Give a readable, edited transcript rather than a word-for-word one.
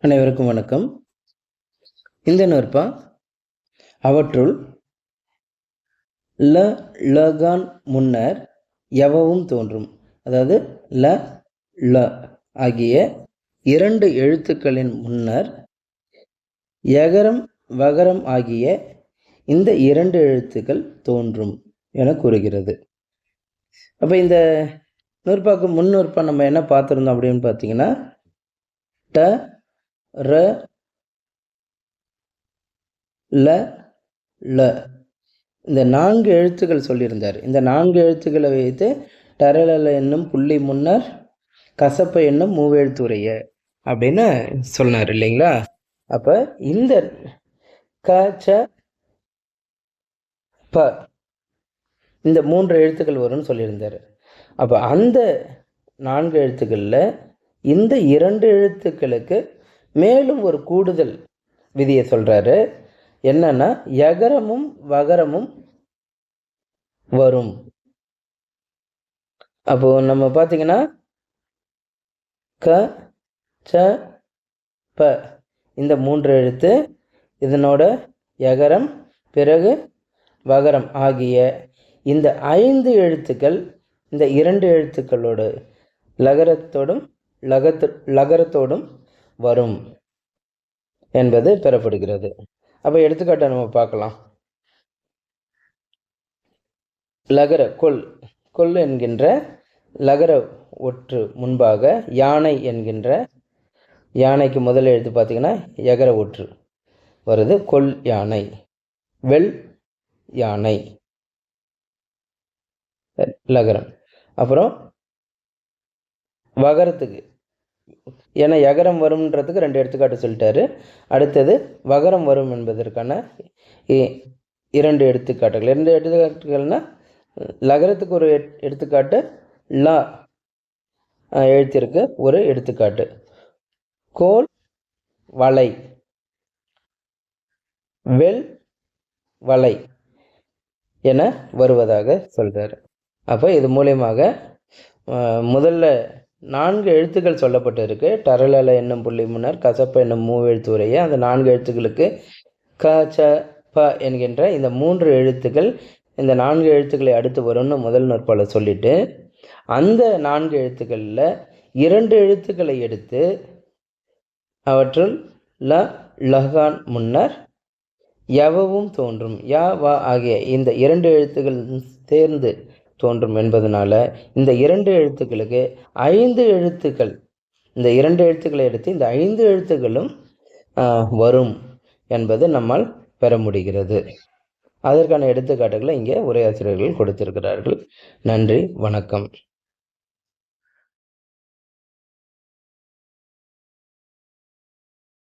அனைவருக்கும் வணக்கம். இந்த நூற்பா அவற்றுள் லகான் முன்னர் எவவும் தோன்றும். அதாவது ல ஆகிய 2 எழுத்துக்களின் முன்னர் யகரம் வகரம் ஆகிய இந்த 2 எழுத்துக்கள் தோன்றும் என கூறுகிறது. அப்போ இந்த நூற்பாக்கு முன்னூற்பா நம்ம என்ன பார்த்துருந்தோம் அப்படின்னு பார்த்தீங்கன்னா, ட ர ல ல இந்த 4 எழுத்துக்கள் சொல்லியிருந்தார். இந்த 4 எழுத்துக்களை வைத்து டரலல என்னும் புள்ளி முன்னர் கசப்ப என்னும் மூவெழுத்துரைய அப்படின்னு சொன்னார் இல்லைங்களா? அப்போ இந்த க ச ப இந்த 3 எழுத்துக்கள் வரும்னு சொல்லியிருந்தார். அப்போ அந்த 4 எழுத்துக்களில் இந்த 2 எழுத்துக்களுக்கு மேலும் ஒரு கூடுதல் விதியை சொல்கிறாரு. என்னன்னா, யகரமும் வகரமும் வரும். அப்போ நம்ம பார்த்தீங்கன்னா க ச ப இந்த 3 எழுத்து, இதனோட யகரம் பிறகு வகரம் ஆகிய இந்த 5 எழுத்துக்கள் இந்த 2 எழுத்துக்களோட லகரத்தோடும் வரும் என்பது பெறப்படுகிறது. அப்போ எடுத்துக்காட்டை நம்ம பார்க்கலாம். லகர கொல் என்கின்ற லகர ஒற்று முன்பாக யானை என்கின்ற யானைக்கு முதல் எழுத்து பார்த்தீங்கன்னா யகர ஒற்று வருது. கொல் யானை, வெள் யானை லகரம். அப்புறம் வகரத்துக்கு, ஏன்னா யகரம் வரும்ன்றதுக்கு 2 எடுத்துக்காட்டு சொல்லிட்டாரு. அடுத்தது வகரம் வரும் என்பதற்கான 2 எடுத்துக்காட்டுகள். 2 எடுத்துக்காட்டுகள்னா லகரத்துக்கு ஒரு எடுத்துக்காட்டு, லா எழுத்திற்கு ஒரு எடுத்துக்காட்டு. கோல் வலை, வெள் வலை என வருவதாக சொல்கிறார். அப்போ இது மூலயமாக முதல்ல 4 எழுத்துக்கள் சொல்லப்பட்டு இருக்கு. டரலல என்னும் புள்ளி முன்னர் கசப்ப என்னும் மூவெழுத்துரைய அந்த 4 எழுத்துக்களுக்கு க ச ப என்கின்ற இந்த 3 எழுத்துக்கள் இந்த 4 எழுத்துக்களை அடுத்து வரும்னு முதல் நூற்பால சொல்லிட்டு, அந்த 4 எழுத்துக்களில் 2 எழுத்துக்களை எடுத்து அவற்றுள் லகான் முன்னர் யவவும் தோன்றும், யா வா ஆகிய இந்த 2 எழுத்துக்கள் சேர்ந்து தோன்றும் என்பதனால இந்த 2 எழுத்துக்களுக்கு 5 எழுத்துக்கள், இந்த 2 எழுத்துக்களை எடுத்து இந்த 5 எழுத்துக்களும் வரும் என்பது நம்மால் பெற முடிகிறது. அதற்கான எடுத்துக்காட்டுகளை இங்கே உரையாசிரியர்கள் கொடுத்திருக்கிறார்கள். நன்றி, வணக்கம்.